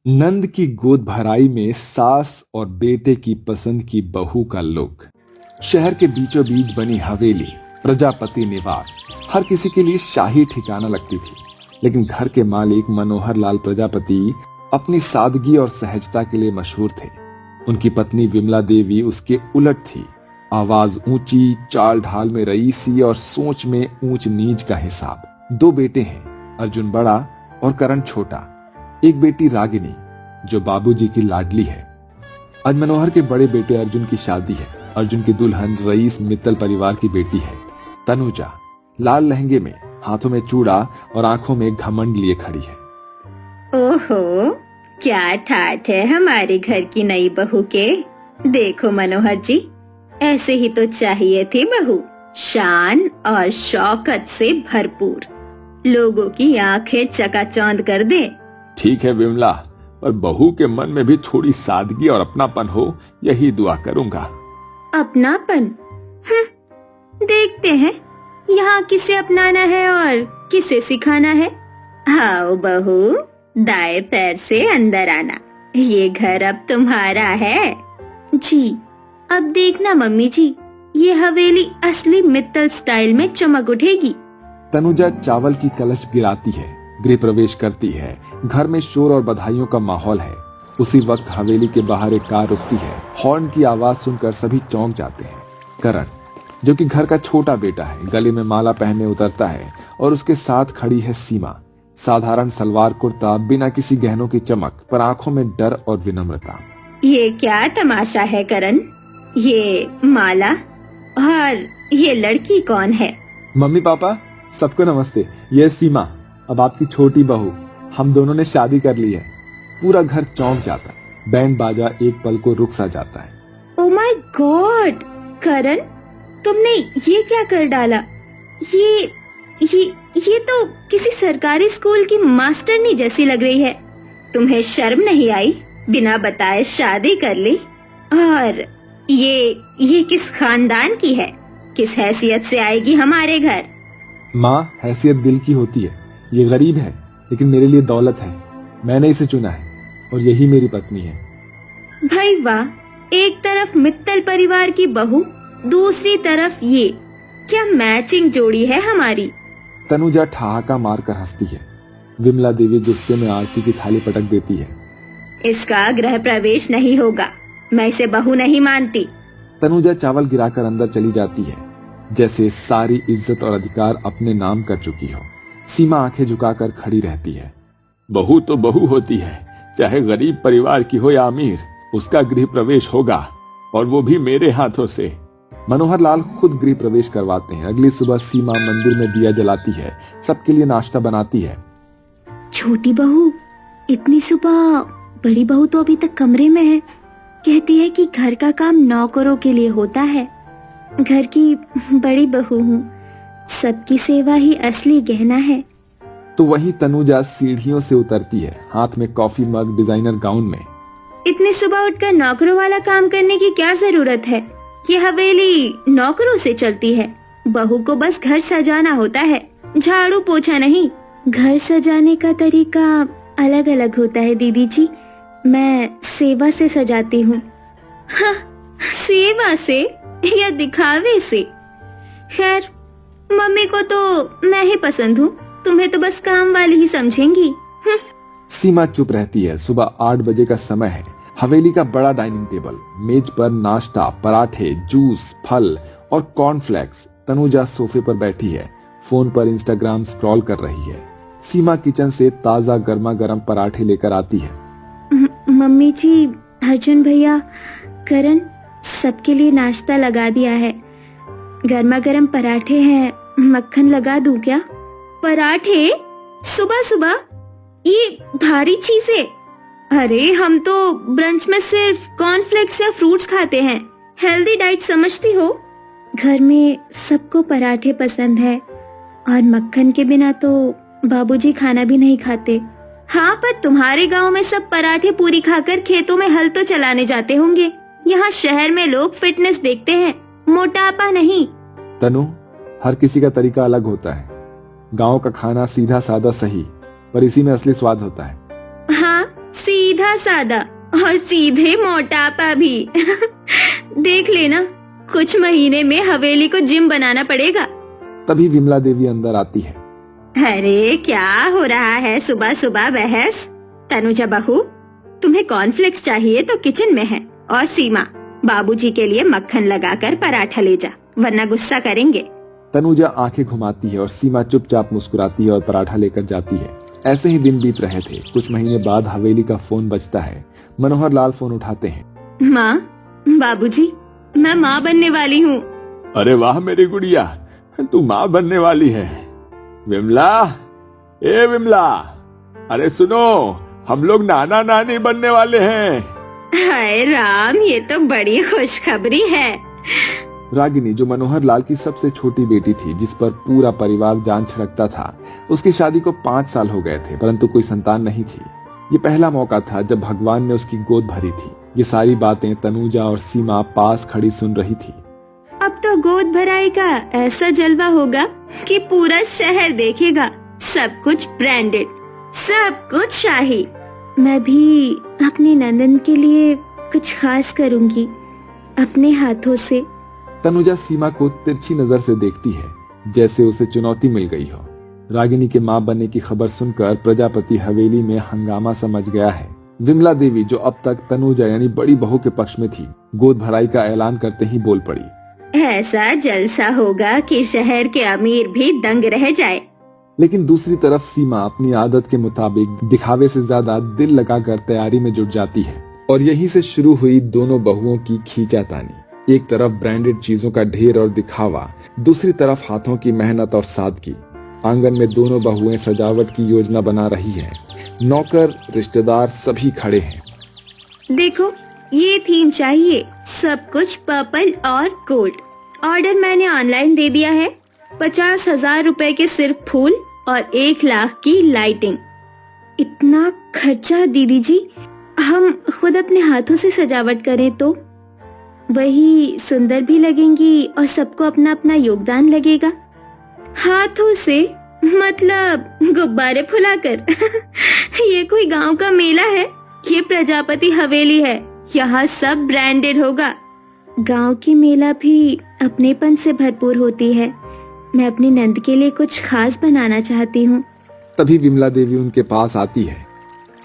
नंद की गोद भराई में सास और बेटे की पसंद की बहू का लुक। शहर के बीचों बीच बनी हवेली प्रजापति निवास हर किसी के लिए शाही ठिकाना लगती थी, लेकिन घर के मालिक मनोहर लाल प्रजापति अपनी सादगी और सहजता के लिए मशहूर थे। उनकी पत्नी विमला देवी उसके उलट थी। आवाज ऊंची, चाल ढाल में रईसी और सोच में ऊंच नीच का हिसाब। दो बेटे हैं, अर्जुन बड़ा और करण छोटा। एक बेटी रागिनी जो बाबूजी की लाडली है। आज मनोहर के बड़े बेटे अर्जुन की शादी है। अर्जुन की दुल्हन रईस मित्तल परिवार की बेटी है, तनुजा। लाल लहंगे में, हाथों में चूड़ा और आंखों में घमंड लिए खड़ी है। ओहो, क्या ठाठ है हमारे घर की नई बहू के। देखो मनोहर जी, ऐसे ही तो चाहिए थी बहू, शान और शौकत से भरपूर, लोगों की आंखें चकाचौंध कर दे। ठीक है विमला, पर बहू के मन में भी थोड़ी सादगी और अपनापन हो, यही दुआ करूंगा। अपनापन? देखते हैं यहाँ किसे अपनाना है और किसे सिखाना है। आओ बहू, दाएं पैर से अंदर आना, ये घर अब तुम्हारा है। जी, अब देखना मम्मी जी, ये हवेली असली मित्तल स्टाइल में चमक उठेगी। तनुजा चावल की कलश गिराती है, गृह प्रवेश करती है। घर में शोर और बधाइयों का माहौल है। उसी वक्त हवेली के बाहर एक कार रुकती है। हॉर्न की आवाज सुनकर सभी चौंक जाते हैं। करण, जो कि घर का छोटा बेटा है, गले में माला पहने उतरता है और उसके साथ खड़ी है सीमा। साधारण सलवार कुर्ता, बिना किसी गहनों की चमक, पर आंखों में डर और विनम्रता। ये क्या तमाशा है करण? ये माला और ये लड़की कौन है? मम्मी पापा सबको नमस्ते, ये सीमा, अब आपकी छोटी बहू। हम दोनों ने शादी कर ली है। पूरा घर चौंक जाता है। बैंड बाजा एक पल को रुक सा जाता है। ओह माय गॉड, करण, तुमने ये क्या कर डाला? ये तो किसी सरकारी स्कूल की मास्टरनी जैसी लग रही है। तुम्हें शर्म नहीं आई? बिना बताए शादी कर ली। और ये किस खानदान की है? किस हैसियत से आएगी हमारे घर? माँ, हैसियत दिल की होती है। ये गरीब है, लेकिन मेरे लिए दौलत है। मैंने इसे चुना है और यही मेरी पत्नी है। भाई वाह, एक तरफ मित्तल परिवार की बहू, दूसरी तरफ ये, क्या मैचिंग जोड़ी है हमारी। तनुजा ठहाका मारकर हंसती है। विमला देवी गुस्से में आरती की थाली पटक देती है। इसका गृह प्रवेश नहीं होगा, मैं इसे बहू नहीं मानती। तनुजा चावल गिराकर अंदर चली जाती है, जैसे सारी इज्जत और अधिकार अपने नाम कर चुकी हो। सीमा आंखें झुकाकर खड़ी रहती है। बहू तो बहू होती है, चाहे गरीब परिवार की हो या अमीर, उसका गृह प्रवेश होगा, और वो भी मेरे हाथों से। मनोहर लाल खुद गृह प्रवेश करवाते हैं। अगली सुबह सीमा मंदिर में दिया जलाती है, सबके लिए नाश्ता बनाती है। छोटी बहू, इतनी सुबह? बड़ी बहू तो अभी तक कमरे में है। कहती है कि घर का काम नौकरों के लिए होता है। घर की बड़ी बहू हूँ, सबकी सेवा ही असली गहना है। तो वहीं तनुजा सीढ़ियों से उतरती है, हाथ में कॉफी मग, डिजाइनर गाउन में। इतनी सुबह उठकर नौकरों वाला काम करने की क्या जरूरत है? ये हवेली नौकरों से चलती है। बहू को बस घर सजाना होता है, झाड़ू पोछा नहीं। घर सजाने का तरीका अलग अलग होता है दीदी जी। मैं सेवा से सजाती हूँ। हाँ, सेवा से या दिखावे से? खैर, मम्मी को तो मैं ही पसंद हूँ, तुम्हें तो बस काम वाली ही समझेंगी। सीमा चुप रहती है। सुबह 8 बजे का समय है। हवेली का बड़ा डाइनिंग टेबल, मेज पर नाश्ता, पराठे, जूस, फल और कॉर्नफ्लेक्स। तनुजा सोफे पर बैठी है, फोन पर इंस्टाग्राम स्क्रॉल कर रही है। सीमा किचन से ताजा गर्मा गर्म पराठे लेकर आती है। मम्मी जी, अर्जुन भैया, करण, सबके लिए नाश्ता लगा दिया है। गर्मा गर्म पराठे हैं, मक्खन लगा दूं क्या? पराठे सुबह सुबह? ये भारी चीजें। अरे, हम तो ब्रंच में सिर्फ कॉर्नफ्लेक्स या फ्रूट्स खाते हैं। हेल्दी डाइट समझती हो? घर में सबको पराठे पसंद है और मक्खन के बिना तो बाबूजी खाना भी नहीं खाते। हाँ, पर तुम्हारे गांव में सब पराठे पूरी खाकर खेतों में हल तो चलाने जाते होंगे। यहाँ शहर में लोग फिटनेस देखते हैं, मोटापा नहीं। तनु, हर किसी का तरीका अलग होता है। गांव का खाना सीधा सादा सही, पर इसी में असली स्वाद होता है। हाँ, सीधा सादा और सीधे मोटापा भी। देख लेना, कुछ महीने में हवेली को जिम बनाना पड़ेगा। तभी विमला देवी अंदर आती है। अरे क्या हो रहा है सुबह सुबह बहस? तनुजा बहू, तुम्हें कॉर्नफ्लेक्स चाहिए तो किचन में है, और सीमा, बाबूजी के लिए मक्खन लगाकर पराठा ले जा, वरना गुस्सा करेंगे। तनुजा आंखें घुमाती है और सीमा चुपचाप मुस्कुराती है और पराठा लेकर जाती है। ऐसे ही दिन बीत रहे थे। कुछ महीने बाद हवेली का फोन बजता है। मनोहर लाल फोन उठाते हैं। माँ, बाबूजी, मैं माँ बनने वाली हूँ। अरे वाह मेरी गुड़िया, तू माँ बनने वाली है। विमला, ए विमला, अरे सुनो, हम लोग नाना नानी बनने वाले हैं। हाय राम, ये तो बड़ी खुशखबरी है। रागिनी, जो मनोहर लाल की सबसे छोटी बेटी थी, जिस पर पूरा परिवार जान छिड़कता था, उसकी शादी को 5 साल हो गए थे, परंतु कोई संतान नहीं थी। ये पहला मौका था जब भगवान ने उसकी गोद भरी थी। ये सारी बातें तनुजा और सीमा पास खड़ी सुन रही थी। अब तो गोद भराई का ऐसा जलवा होगा कि पूरा शहर देखेगा। सब कुछ ब्रांडेड, सब कुछ शाही। मैं भी अपनी नंदन के लिए कुछ खास करूंगी, अपने हाथों से। तनुजा सीमा को तिरछी नजर से देखती है, जैसे उसे चुनौती मिल गई हो। रागिनी के मां बनने की खबर सुनकर प्रजापति हवेली में हंगामा समझ गया है। विमला देवी, जो अब तक तनुजा यानी बड़ी बहू के पक्ष में थी, गोद भराई का ऐलान करते ही बोल पड़ी। ऐसा जलसा होगा कि शहर के अमीर भी दंग रह जाए। लेकिन दूसरी तरफ सीमा अपनी आदत के मुताबिक दिखावे से ज्यादा दिल लगाकर तैयारी में जुट जाती है। और यहीं से शुरू हुई दोनों बहुओं की खींचातानी। एक तरफ ब्रांडेड चीजों का ढेर और दिखावा, दूसरी तरफ हाथों की मेहनत और सादगी। आंगन में दोनों बहुएं सजावट की योजना बना रही हैं। नौकर, रिश्तेदार सभी खड़े हैं। देखो, ये थीम चाहिए, सब कुछ पर्पल और गोल्ड। ऑर्डर मैंने ऑनलाइन दे दिया है। 50,000 रुपए के सिर्फ फूल और 1 लाख की लाइटिंग। इतना खर्चा दीदी जी, हम खुद अपने हाथों से सजावट करें तो वही सुंदर भी लगेंगी और सबको अपना अपना योगदान लगेगा। हाथों से मतलब गुब्बारे फुलाकर। ये कोई गांव का मेला है? ये प्रजापति हवेली है, यहाँ सब ब्रांडेड होगा। गांव की मेला भी अपनेपन से भरपूर होती है। मैं अपनी नंद के लिए कुछ खास बनाना चाहती हूँ। तभी विमला देवी उनके पास आती है।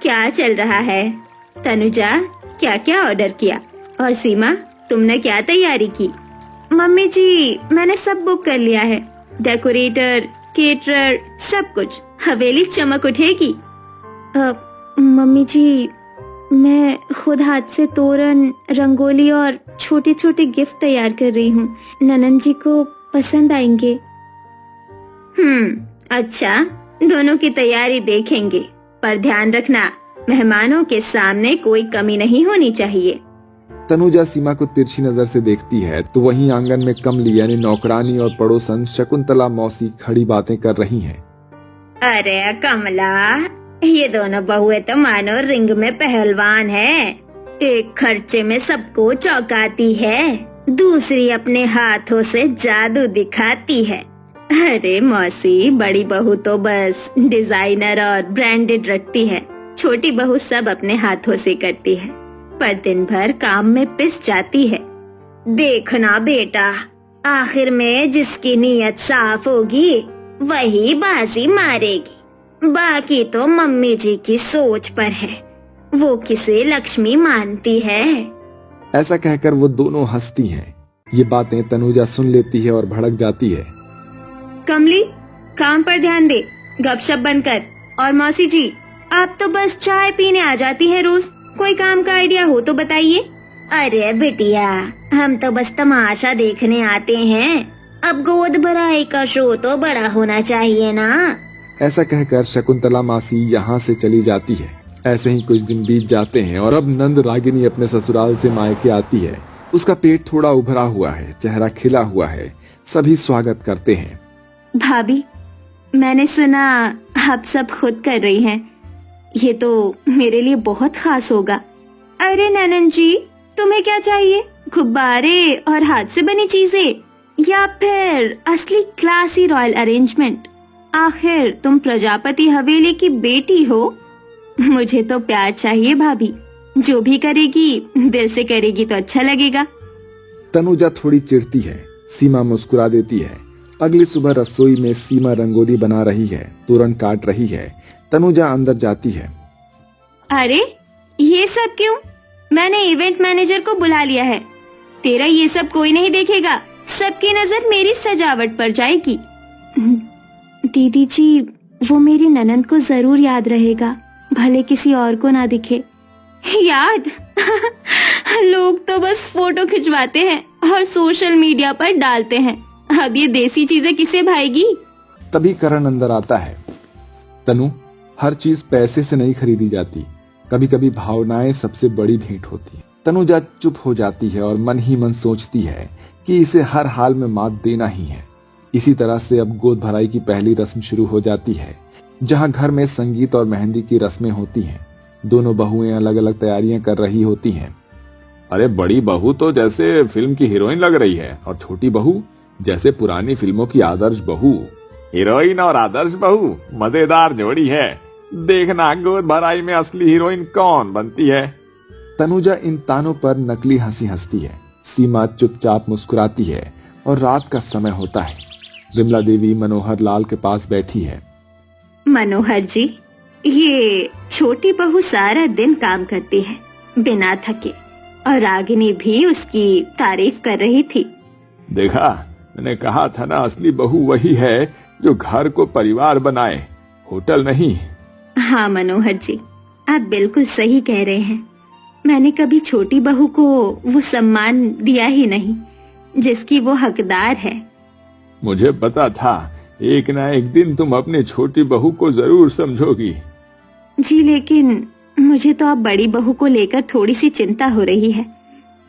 क्या चल रहा है? तनुजा, क्या क्या ऑर्डर किया? और सीमा, तुमने क्या तैयारी की? मम्मी जी, मैंने सब बुक कर लिया है। डेकोरेटर, केटरर, सब कुछ। हवेली चमक उठेगी। मम्मी जी, मैं खुद हाथ से तोरण, रंगोली और छोटे छोटे गिफ्ट तैयार कर रही हूँ। ननन जी को पसंद आएंगे। अच्छा, दोनों की तैयारी देखेंगे, पर ध्यान रखना, मेहमानों के सामने कोई कमी नहीं होनी चाहिए। तनुजा सीमा को तिरछी नजर से देखती है तो वहीं आंगन में कमली यानी नौकरानी और पड़ोसन शकुंतला मौसी खड़ी बातें कर रही हैं। अरे कमला, ये दोनों बहुएं तो मानो रिंग में पहलवान है। एक खर्चे में सबको चौंकाती है, दूसरी अपने हाथों से जादू दिखाती है। अरे मौसी, बड़ी बहू तो बस डिजाइनर और ब्रांडेड रखती है, छोटी बहू सब अपने हाथों से करती है, पर दिन भर काम में पिस जाती है। देखना बेटा, आखिर में जिसकी नीयत साफ होगी वही बाजी मारेगी। बाकी तो मम्मी जी की सोच पर है, वो किसे लक्ष्मी मानती है। ऐसा कहकर वो दोनों हंसती हैं। ये बातें तनुजा सुन लेती है और भड़क जाती है। कमली, काम पर ध्यान दे, गपशप बंद कर। और मौसी जी, आप तो बस चाय पीने आ जाती हैं रोज, कोई काम का आइडिया हो तो बताइए। अरे बिटिया, हम तो बस तमाशा देखने आते हैं, अब गोद भराई का शो तो बड़ा होना चाहिए ना। ऐसा कहकर शकुंतला मासी यहाँ से चली जाती है। ऐसे ही कुछ दिन बीत जाते हैं और अब नंद रागिनी अपने ससुराल से मायके आती है। उसका पेट थोड़ा उभरा हुआ है, चेहरा खिला हुआ है। सभी स्वागत करते हैं। भाभी, मैंने सुना आप सब खुद कर रही हैं, ये तो मेरे लिए बहुत खास होगा। अरे ननन जी, तुम्हें क्या चाहिए? गुब्बारे और हाथ से बनी चीजें या फिर असली क्लासी रॉयल अरेंजमेंट? आखिर तुम प्रजापति हवेली की बेटी हो। मुझे तो प्यार चाहिए भाभी, जो भी करेगी दिल से करेगी तो अच्छा लगेगा। तनुजा थोड़ी चिढ़ती है। सीमा मुस्कुरा देती है। अगली सुबह रसोई में सीमा रंगोली बना रही है, तोरण काट रही है। तनुजा अंदर जाती है। अरे ये सब क्यों? मैंने इवेंट मैनेजर को बुला लिया है। तेरा ये सब कोई नहीं देखेगा, सबकी नजर मेरी सजावट पर जाएगी। दीदी जी, वो मेरी ननंद को जरूर याद रहेगा, भले किसी और को ना दिखे। याद? लोग तो बस फोटो खिंचवाते हैं और सोशल मीडिया पर डालते हैं। अब ये देसी चीजें किसे भाएगी? तभी करण अंदर आता है। तनु, हर चीज पैसे से नहीं खरीदी जाती, कभी कभी भावनाएं सबसे बड़ी भेंट होती है। तनुजा चुप हो जाती है और मन ही मन सोचती है कि इसे हर हाल में मात देना ही है। इसी तरह से अब गोद भराई की पहली रस्म शुरू हो जाती है, जहां घर में संगीत और मेहंदी की रस्में होती हैं। दोनों बहुएं अलग अलग तैयारियां कर रही होती हैं। अरे बड़ी बहू तो जैसे फिल्म की हीरोइन लग रही है और छोटी बहू जैसे पुरानी फिल्मों की आदर्श बहू। हीरोइन और आदर्श बहू मजेदार जोड़ी है। देखना गोद भराई में असली हीरोइन कौन बनती है। तनुजा इन तानों पर नकली हंसी हंसती है। सीमा चुपचाप मुस्कुराती है और रात का समय होता है। विमला देवी मनोहर लाल के पास बैठी है। मनोहर जी, ये छोटी बहू सारा दिन काम करती है बिना थके, और रागिनी भी उसकी तारीफ कर रही थी। देखा, मैंने कहा था ना, असली बहू वही है जो घर को परिवार बनाए, होटल नहीं। हाँ मनोहर जी, आप बिल्कुल सही कह रहे हैं। मैंने कभी छोटी बहू को वो सम्मान दिया ही नहीं जिसकी वो हकदार है। मुझे पता था एक ना एक दिन तुम अपनी छोटी बहू को जरूर समझोगी। जी, लेकिन मुझे तो अब बड़ी बहू को लेकर थोड़ी सी चिंता हो रही है।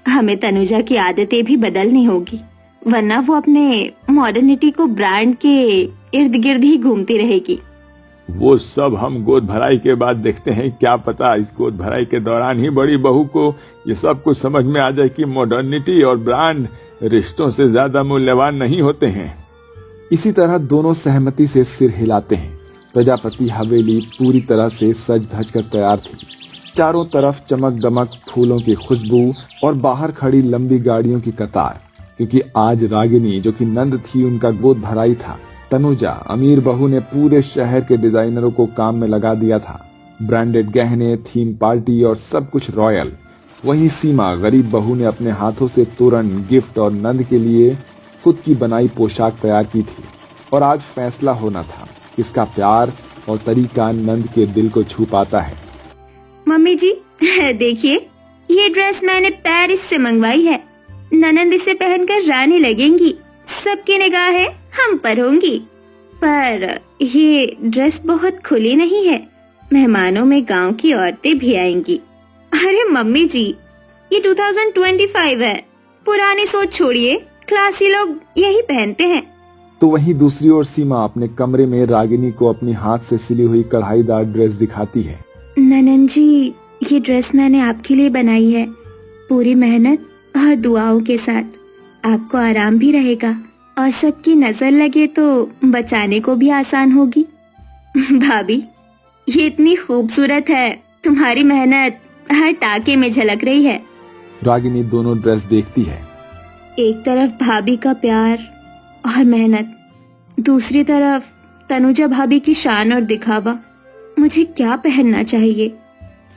हमें तनुजा की आदतें भी बदलनी होगी, वरना वो अपने मॉडर्निटी को ब्रांड के इर्द गिर्द ही घूमती रहेगी। वो सब हम गोद भराई के बाद देखते हैं। क्या पता इस गोद भराई के दौरान ही बड़ी बहू को ये सब कुछ समझ में आ जाए कि मॉडर्निटी और ब्रांड रिश्तों से ज्यादा मूल्यवान नहीं होते हैं। इसी तरह दोनों सहमति से सिर हिलाते हैं। प्रजापति हवेली पूरी तरह से सज धज कर तैयार थी। चारों तरफ चमक दमक, फूलों की खुशबू और बाहर खड़ी लंबी गाड़ियों की कतार, क्योंकि आज रागिनी जो कि नंद थी उनका गोद भराई था। तनुजा अमीर बहू ने पूरे शहर के डिजाइनरों को काम में लगा दिया था। ब्रांडेड गहने, थीम पार्टी और सब कुछ रॉयल। वहीं सीमा गरीब बहू ने अपने हाथों से तोरण, गिफ्ट और नंद के लिए खुद की बनाई पोशाक तैयार की थी। और आज फैसला होना था किसका प्यार और तरीका नंद के दिल को छू पाता है। मम्मी जी, देखिए, ये ड्रेस मैंने पेरिस से मंगवाई है। ननंद इसे पहनकर रानी लगेंगी, सबकी निगाहें हम पर होंगी। पर ये ड्रेस बहुत खुली नहीं है, मेहमानों में गांव की औरतें भी आएंगी। अरे मम्मी जी, ये 2025 है, पुरानी सोच छोड़िए, क्लासी लोग यही पहनते हैं। तो वहीं दूसरी ओर सीमा अपने कमरे में रागिनी को अपनी हाथ से सिली हुई कढ़ाईदार ड्रेस दिखाती है। ननंद जी, ये ड्रेस मैंने आपके लिए बनाई है, पूरी मेहनत और दुआओं के साथ। आपको आराम भी रहेगा और सबकी नजर लगे तो बचाने को भी आसान होगी। भाभी, ये इतनी खूबसूरत है, तुम्हारी मेहनत हर टाके में झलक रही है। रागिनी दोनों ड्रेस देखती है। एक तरफ भाभी का प्यार और मेहनत, दूसरी तरफ तनुजा भाभी की शान और दिखावा। मुझे क्या पहनना चाहिए?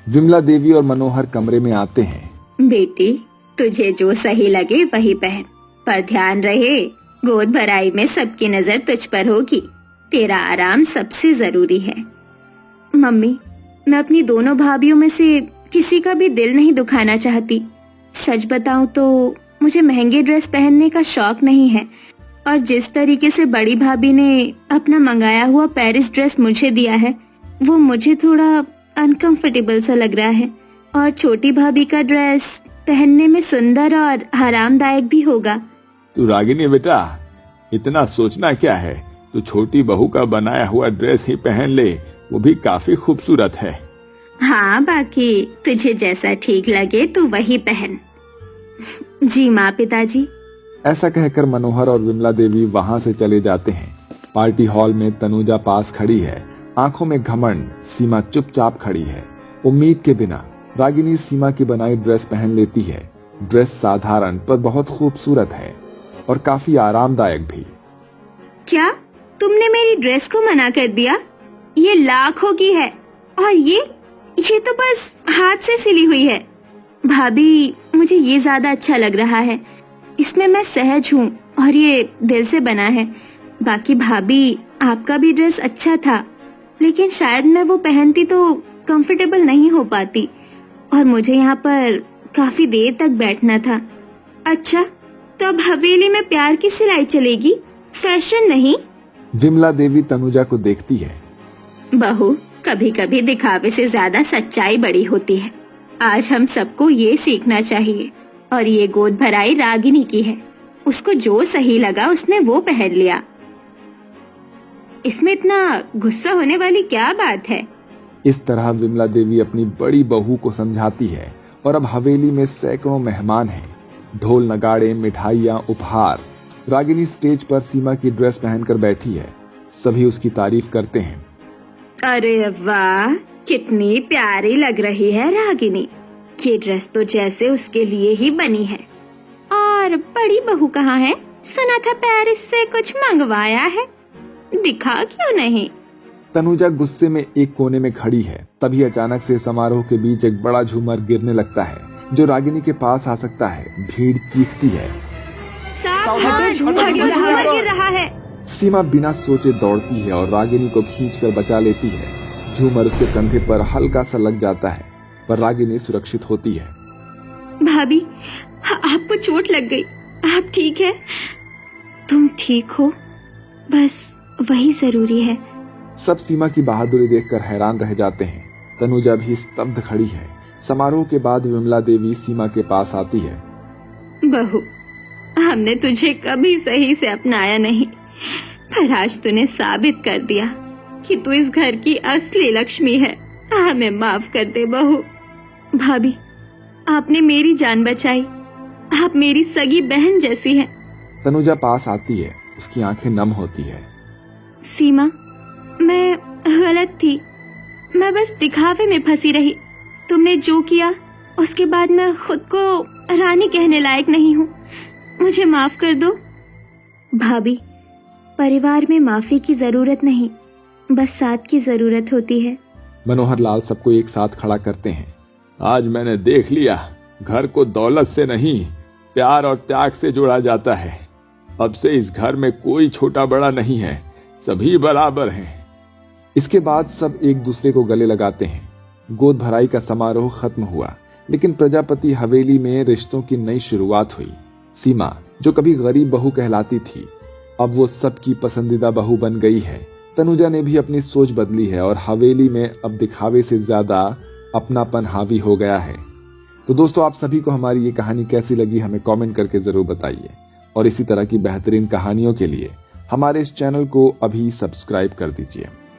विमला देवी और मनोहर कमरे में आते हैं। बेटी, तुझे जो सही लगे वही पहन, पर ध्यान रहे गोद भराई में सबकी नजर तुझ पर होगी। तेरा आराम सबसे जरूरी है। मम्मी, मैं अपनी दोनों भाभीयों में से किसी का भी दिल नहीं दुखाना चाहती। सच बताऊं तो मुझे महंगे ड्रेस पहनने का शौक नहीं है, और जिस तरीके से बड़ी भाभी ने अपना मंगाया हुआ पेरिस ड्रेस मुझे दिया है, वो मुझे थोड़ा अनकंफर्टेबल सा लग रहा है। और छोटी भाभी का ड्रेस पहनने में सुंदर और आरामदायक भी होगा। तू रागिनी बेटा, इतना सोचना क्या है, तू छोटी बहू का बनाया हुआ ड्रेस ही पहन ले, वो भी काफी खूबसूरत है। हाँ, बाकी तुझे जैसा ठीक लगे तू वही पहन। जी माँ, पिताजी। ऐसा कहकर मनोहर और विमला देवी वहां से चले जाते हैं। पार्टी हॉल में तनुजा पास खड़ी है। आंखों में घमंड सीमा चुपचाप खड़ी है। उम्मीद के बिना रागिनी सीमा की बनाई ड्रेस पहन लेती है। ड्रेस साधारण पर बहुत खूबसूरत है और काफी आरामदायक भी। क्या तुमने मेरी ड्रेस को मना कर दिया? ये लाखों की है और ये तो बस हाथ से सिली हुई है। भाभी, मुझे ये ज्यादा अच्छा लग रहा है। इसमें मैं सहज हूँ और ये दिल से बना है। बाकी भाभी, आपका भी ड्रेस अच्छा था, लेकिन शायद मैं वो पहनती तो कंफर्टेबल नहीं हो पाती और मुझे यहाँ पर काफी देर तक बैठना था। अच्छा, तो अब हवेली में प्यार की सिलाई चलेगी, फैशन नहीं? विमला देवी तनुजा को देखती है। बहू, कभी कभी दिखावे से ज्यादा सच्चाई बड़ी होती है। आज हम सबको ये सीखना चाहिए। और ये गोद भराई रागिनी की है। उसको जो सही लगा उसने वो पहन लिया। इसमें इतना गुस्सा होने वाली क्या बात है? इस तरह विमला देवी अपनी बड़ी बहू को समझाती है। और अब हवेली में सैकड़ों मेहमान हैं। ढोल नगाड़े, मिठाइयाँ, उपहार। रागिनी स्टेज पर सीमा की ड्रेस पहनकर बैठी है। सभी उसकी तारीफ करते हैं। अरे वाह, कितनी प्यारी लग रही है रागिनी। ये ड्रेस तो जैसे उसके लिए ही बनी है। और बड़ी बहू कहाँ है? सुना था पेरिस से कुछ मंगवाया है, दिखा क्यों नहीं? तनुजा गुस्से में एक कोने में खड़ी है। तभी अचानक से समारोह के बीच एक बड़ा झूमर गिरने लगता है जो रागिनी के पास आ सकता है। भीड़ चीखती है, सावधान, झूमर गिर रहा है। सीमा बिना सोचे दौड़ती है और रागिनी को खींचकर बचा लेती है। झूमर उसके कंधे पर हल्का सा लग जाता है, पर रागिनी सुरक्षित होती है। भाभी, आपको चोट लग गई, आप ठीक है? तुम ठीक हो, बस वही जरूरी है। सब सीमा की बहादुरी देखकर हैरान रह जाते हैं। तनुजा भी स्तब्ध खड़ी है। समारोह के बाद विमला देवी सीमा के पास आती है। बहू, हमने तुझे कभी सही से अपनाया नहीं, पर आज तूने साबित कर दिया कि तू इस घर की असली लक्ष्मी है। हमें माफ कर दे बहू। भाभी, आपने मेरी जान बचाई। आप मेरी सगी बहन जैसी हैं। तनुजा पास आती है। उसकी आंखें नम होती है। सीमा, मैं गलत थी। मैं बस दिखावे में फंसी रही। तुमने जो किया उसके बाद मैं खुद को रानी कहने लायक नहीं हूँ। मुझे माफ कर दो। भाभी, परिवार में माफी की जरूरत नहीं, बस साथ की जरूरत होती है। मनोहर लाल सबको एक साथ खड़ा करते हैं। आज मैंने देख लिया, घर को दौलत से नहीं, प्यार और त्याग से जोड़ा जाता है। अब से इस घर में कोई छोटा बड़ा नहीं है, सभी बराबर हैं। इसके बाद सब एक दूसरे को गले लगाते हैं। गोद भराई का समारोह खत्म हुआ, लेकिन प्रजापति हवेली में रिश्तों की नई शुरुआत हुई। सीमा, जो कभी गरीब बहू कहलाती थी, अब वो सबकी पसंदीदा बहू बन गई है। तनुजा ने भी अपनी सोच बदली है और हवेली में अब दिखावे से ज्यादा अपनापन हावी हो गया है। तो दोस्तों, आप सभी को हमारी ये कहानी कैसी लगी हमें कमेंट करके जरूर बताइए। और इसी तरह की बेहतरीन कहानियों के लिए हमारे इस चैनल को अभी सब्सक्राइब कर दीजिए।